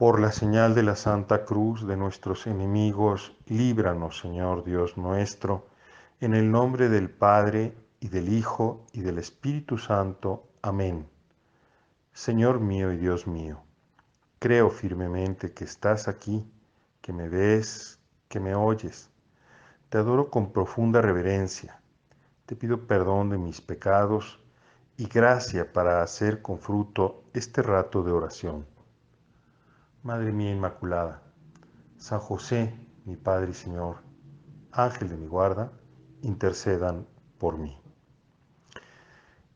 Por la señal de la Santa Cruz de nuestros enemigos, líbranos, Señor Dios nuestro, en el nombre del Padre, y del Hijo, y del Espíritu Santo. Amén. Señor mío y Dios mío, creo firmemente que estás aquí, que me ves, que me oyes. Te adoro con profunda reverencia. Te pido perdón de mis pecados y gracia para hacer con fruto este rato de oración. Madre mía Inmaculada, San José, mi Padre y Señor, Ángel de mi guarda, intercedan por mí.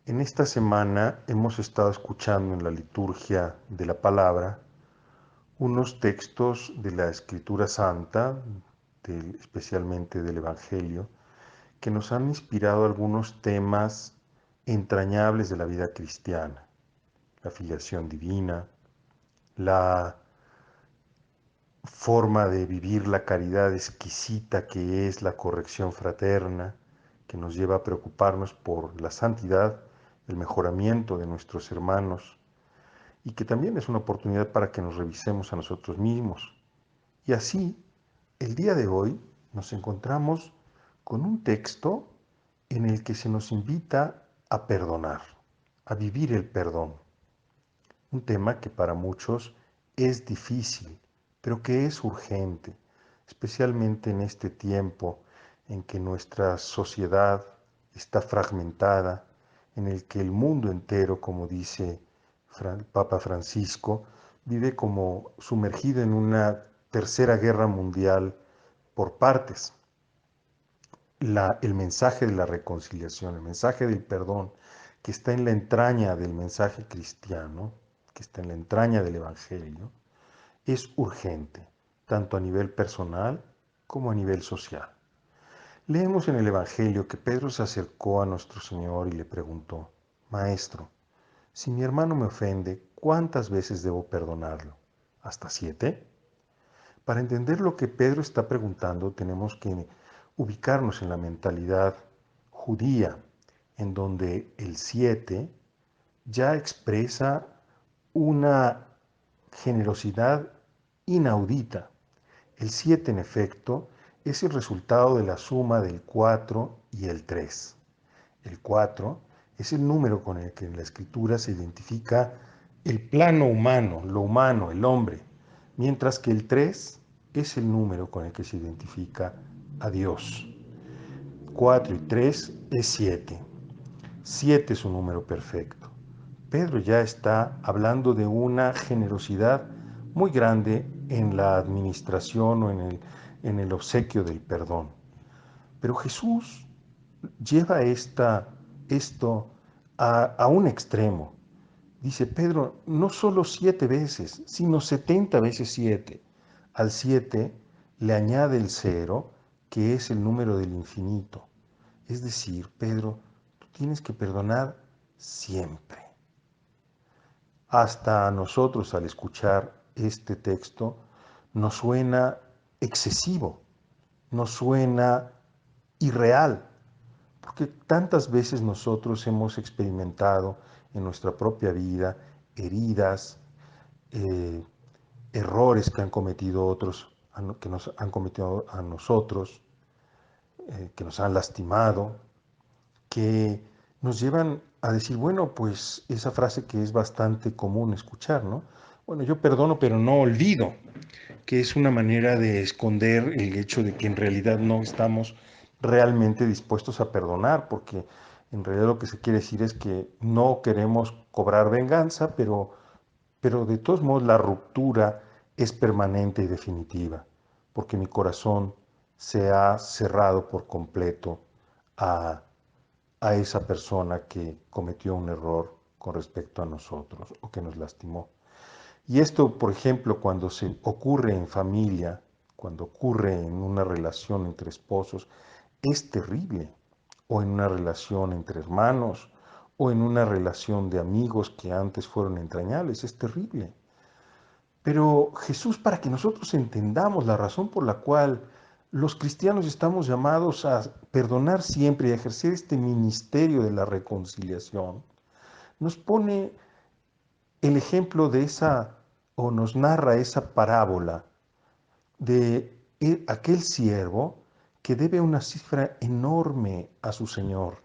En esta semana hemos estado escuchando en la liturgia de la palabra unos textos de la Escritura Santa, especialmente del Evangelio, que nos han inspirado algunos temas entrañables de la vida cristiana: la filiación divina, la forma de vivir la caridad exquisita que es la corrección fraterna, que nos lleva a preocuparnos por la santidad, el mejoramiento de nuestros hermanos, y que también es una oportunidad para que nos revisemos a nosotros mismos. Y así, el día de hoy nos encontramos con un texto en el que se nos invita a perdonar, a vivir el perdón. Un tema que para muchos es difícil, pero que es urgente, especialmente en este tiempo en que nuestra sociedad está fragmentada, en el que el mundo entero, como dice el Papa Francisco, vive como sumergido en una tercera guerra mundial por partes. El mensaje de la reconciliación, el mensaje del perdón, que está en la entraña del mensaje cristiano, que está en la entraña del Evangelio, es urgente, tanto a nivel personal como a nivel social. Leemos en el Evangelio que Pedro se acercó a nuestro Señor y le preguntó: Maestro, si mi hermano me ofende, ¿cuántas veces debo perdonarlo? ¿Hasta 7? Para entender lo que Pedro está preguntando, tenemos que ubicarnos en la mentalidad judía, en donde el 7 ya expresa una generosidad inaudita. El 7, en efecto, es el resultado de la suma del 4 y el 3. El 4 es el número con el que en la escritura se identifica el plano humano, el hombre, mientras que el 3 es el número con el que se identifica a Dios. 4 y 3 es 7. 7 es un número perfecto. Pedro ya está hablando de una generosidad muy grande en la administración o en el obsequio del perdón. Pero Jesús lleva esto a un extremo. Dice Pedro, no solo 7 veces, sino 70 veces 7. Al 7 le añade el 0, que es el número del infinito. Es decir, Pedro, tú tienes que perdonar siempre. Hasta a nosotros, al escuchar este texto, nos suena excesivo, nos suena irreal, porque tantas veces nosotros hemos experimentado en nuestra propia vida heridas, eh, errores que han cometido otros, que nos han cometido a nosotros, que nos han lastimado, que nos llevan a decir, bueno, pues esa frase que es bastante común escuchar, ¿no? Bueno, yo perdono, pero no olvido, que es una manera de esconder el hecho de que en realidad no estamos realmente dispuestos a perdonar, porque en realidad lo que se quiere decir es que no queremos cobrar venganza, pero de todos modos la ruptura es permanente y definitiva, porque mi corazón se ha cerrado por completo a, a esa persona que cometió un error con respecto a nosotros o que nos lastimó. Y esto, por ejemplo, cuando se ocurre en familia, cuando ocurre en una relación entre esposos, es terrible. O en una relación entre hermanos, o en una relación de amigos que antes fueron entrañables, es terrible. Pero Jesús, para que nosotros entendamos la razón por la cual los cristianos estamos llamados a perdonar siempre y a ejercer este ministerio de la reconciliación, nos pone el ejemplo de esa o nos narra esa parábola de aquel siervo que debe una cifra enorme a su señor.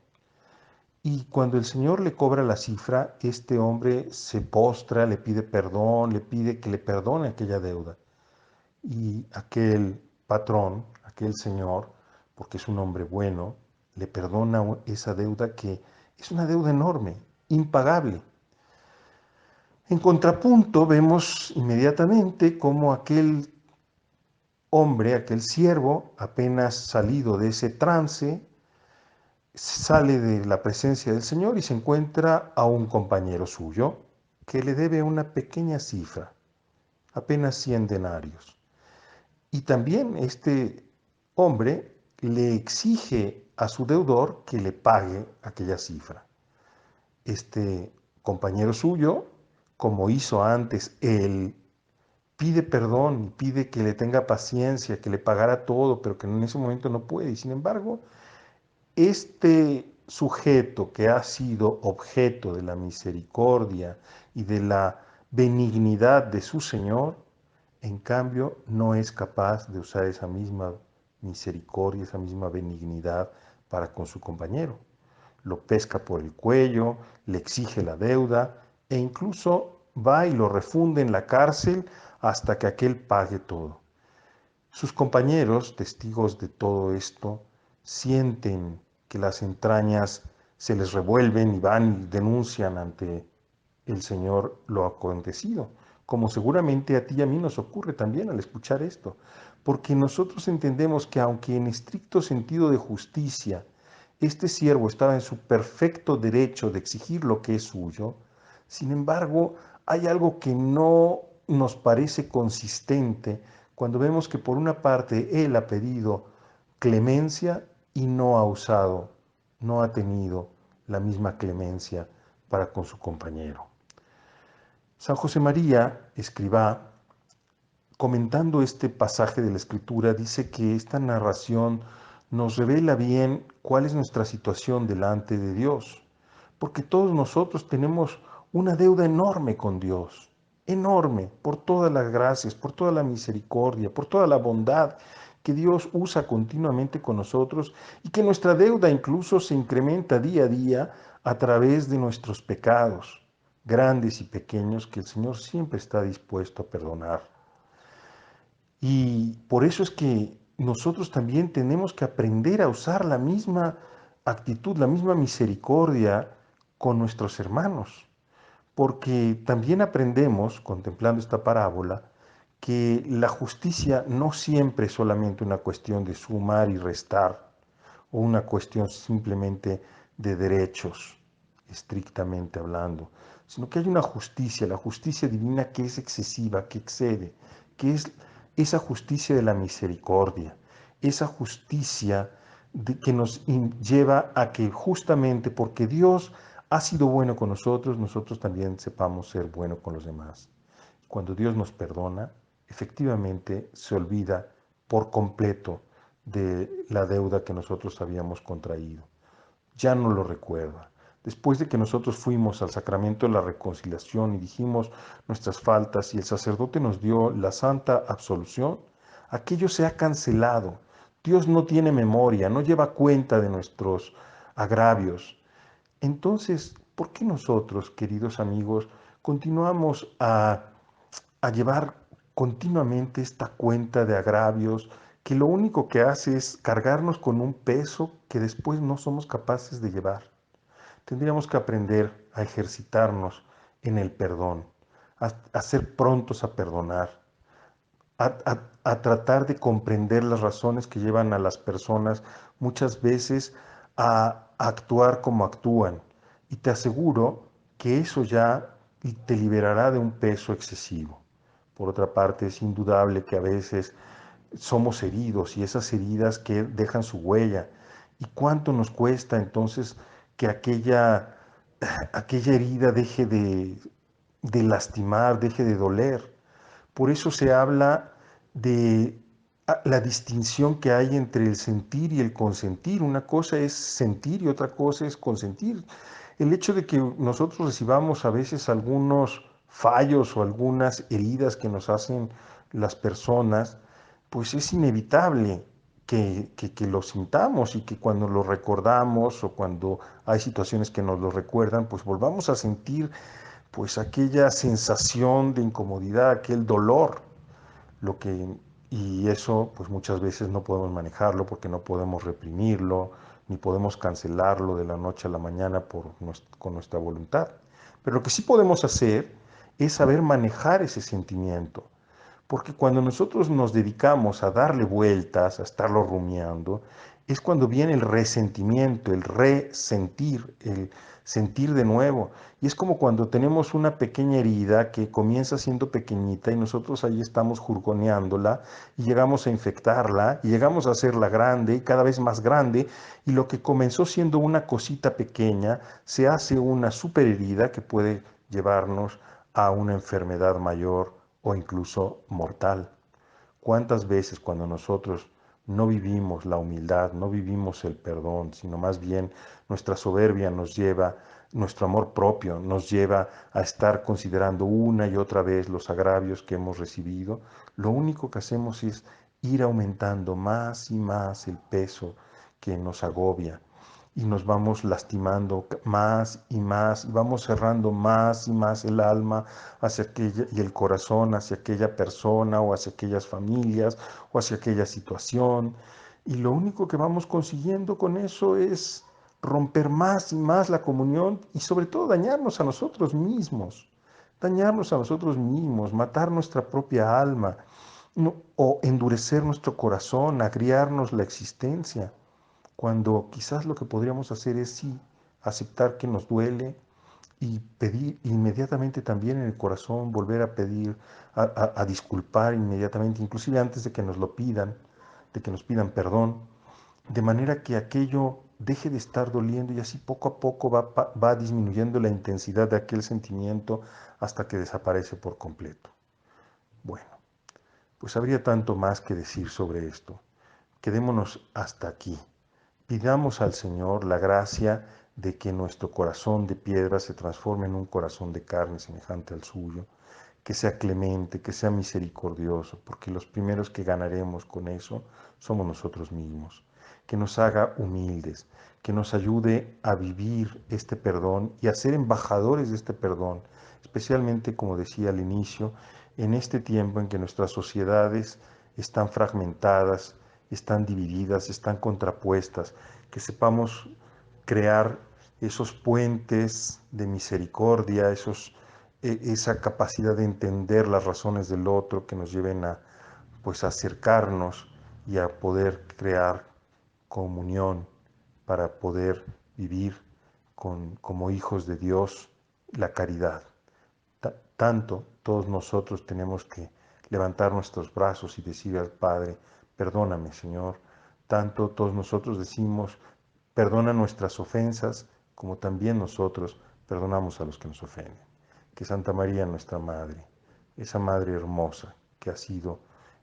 Y cuando el señor le cobra la cifra, este hombre se postra, le pide perdón, le pide que le perdone aquella deuda. Y aquel patrón, aquel señor, porque es un hombre bueno, le perdona esa deuda que es una deuda enorme, impagable. En contrapunto, vemos inmediatamente cómo aquel hombre, aquel siervo, apenas salido de ese trance, sale de la presencia del Señor y se encuentra a un compañero suyo que le debe una pequeña cifra, apenas 100 denarios. Y también este hombre le exige a su deudor que le pague aquella cifra. Este compañero suyo, como hizo antes él, pide perdón y pide que le tenga paciencia, que le pagara todo, pero que en ese momento no puede. Y sin embargo, este sujeto que ha sido objeto de la misericordia y de la benignidad de su Señor, en cambio, no es capaz de usar esa misma misericordia, esa misma benignidad para con su compañero. Lo pesca por el cuello, le exige la deuda e incluso va y lo refunde en la cárcel hasta que aquel pague todo. Sus compañeros, testigos de todo esto, sienten que las entrañas se les revuelven y van y denuncian ante el Señor lo acontecido, como seguramente a ti y a mí nos ocurre también al escuchar esto, porque nosotros entendemos que aunque en estricto sentido de justicia, este siervo estaba en su perfecto derecho de exigir lo que es suyo, sin embargo, hay algo que no nos parece consistente cuando vemos que por una parte él ha pedido clemencia y no ha usado, no ha tenido la misma clemencia para con su compañero. San José María, escribá, comentando este pasaje de la Escritura, dice que esta narración nos revela bien cuál es nuestra situación delante de Dios, porque todos nosotros tenemos una deuda enorme con Dios, enorme, por todas las gracias, por toda la misericordia, por toda la bondad que Dios usa continuamente con nosotros y que nuestra deuda incluso se incrementa día a día a través de nuestros pecados, grandes y pequeños, que el Señor siempre está dispuesto a perdonar. Y por eso es que nosotros también tenemos que aprender a usar la misma actitud, la misma misericordia con nuestros hermanos, porque también aprendemos, contemplando esta parábola, que la justicia no siempre es solamente una cuestión de sumar y restar, o una cuestión simplemente de derechos, estrictamente hablando, sino que hay una justicia, la justicia divina que es excesiva, que excede, que es esa justicia de la misericordia, esa justicia que nos lleva a que justamente porque Dios ha sido bueno con nosotros, nosotros también sepamos ser buenos con los demás. Cuando Dios nos perdona, efectivamente se olvida por completo de la deuda que nosotros habíamos contraído. Ya no lo recuerda. Después de que nosotros fuimos al sacramento de la reconciliación y dijimos nuestras faltas y el sacerdote nos dio la santa absolución, aquello se ha cancelado. Dios no tiene memoria, no lleva cuenta de nuestros agravios. Entonces, ¿por qué nosotros, queridos amigos, continuamos a llevar continuamente esta cuenta de agravios que lo único que hace es cargarnos con un peso que después no somos capaces de llevar? Tendríamos que aprender a ejercitarnos en el perdón, a ser prontos a perdonar, a tratar de comprender las razones que llevan a las personas muchas veces a actuar como actúan. Y te aseguro que eso ya te liberará de un peso excesivo. Por otra parte, es indudable que a veces somos heridos y esas heridas que dejan su huella. ¿Y cuánto nos cuesta entonces que aquella herida deje de lastimar, deje de doler? Por eso se habla de la distinción que hay entre el sentir y el consentir. Una cosa es sentir y otra cosa es consentir. El hecho de que nosotros recibamos a veces algunos fallos o algunas heridas que nos hacen las personas, pues es inevitable que lo sintamos y que cuando lo recordamos o cuando hay situaciones que nos lo recuerdan, pues volvamos a sentir pues aquella sensación de incomodidad, aquel dolor, lo que, y eso pues muchas veces no podemos manejarlo porque no podemos reprimirlo, ni podemos cancelarlo de la noche a la mañana con nuestra voluntad. Pero lo que sí podemos hacer es saber manejar ese sentimiento. Porque cuando nosotros nos dedicamos a darle vueltas, a estarlo rumiando, es cuando viene el resentimiento, el resentir, el sentir de nuevo. Y es como cuando tenemos una pequeña herida que comienza siendo pequeñita y nosotros ahí estamos jurgoneándola y llegamos a infectarla y llegamos a hacerla grande y cada vez más grande y lo que comenzó siendo una cosita pequeña se hace una super herida que puede llevarnos a una enfermedad mayor o incluso mortal. ¿Cuántas veces cuando nosotros no vivimos la humildad, no vivimos el perdón, sino más bien nuestra soberbia nos lleva, nuestro amor propio nos lleva a estar considerando una y otra vez los agravios que hemos recibido? Lo único que hacemos es ir aumentando más y más el peso que nos agobia y nos vamos lastimando más y más, y vamos cerrando más y más el alma hacia aquella, y el corazón hacia aquella persona o hacia aquellas familias o hacia aquella situación. Y lo único que vamos consiguiendo con eso es romper más y más la comunión y sobre todo dañarnos a nosotros mismos, matar nuestra propia alma, no, o endurecer nuestro corazón, agriarnos la existencia cuando quizás lo que podríamos hacer es sí, aceptar que nos duele y pedir inmediatamente también en el corazón, volver a pedir, a disculpar inmediatamente, inclusive antes de que nos lo pidan, de que nos pidan perdón, de manera que aquello deje de estar doliendo y así poco a poco va disminuyendo la intensidad de aquel sentimiento hasta que desaparece por completo. Bueno, pues habría tanto más que decir sobre esto. Quedémonos hasta aquí. Pidamos al Señor la gracia de que nuestro corazón de piedra se transforme en un corazón de carne semejante al suyo, que sea clemente, que sea misericordioso, porque los primeros que ganaremos con eso somos nosotros mismos. Que nos haga humildes, que nos ayude a vivir este perdón y a ser embajadores de este perdón, especialmente, como decía al inicio, en este tiempo en que nuestras sociedades están fragmentadas, están divididas, están contrapuestas, que sepamos crear esos puentes de misericordia, esa capacidad de entender las razones del otro que nos lleven a pues acercarnos y a poder crear comunión para poder vivir como hijos de Dios la caridad. Tanto todos nosotros tenemos que levantar nuestros brazos y decir al Padre, perdóname, Señor. Tanto todos nosotros decimos, perdona nuestras ofensas, como también nosotros perdonamos a los que nos ofenden. Que Santa María, nuestra Madre, esa Madre hermosa que ha sido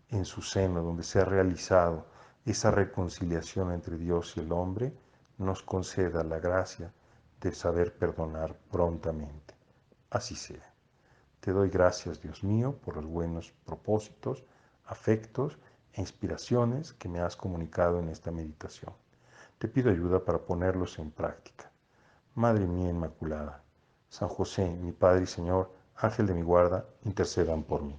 en su seno, donde se ha realizado esa reconciliación entre Dios y el hombre, nos conceda la gracia de saber perdonar prontamente. Así sea. Te doy gracias, Dios mío, por los buenos propósitos, afectos e inspiraciones que me has comunicado en esta meditación. Te pido ayuda para ponerlos en práctica. Madre mía Inmaculada, San José, mi Padre y Señor, Ángel de mi guarda, intercedan por mí.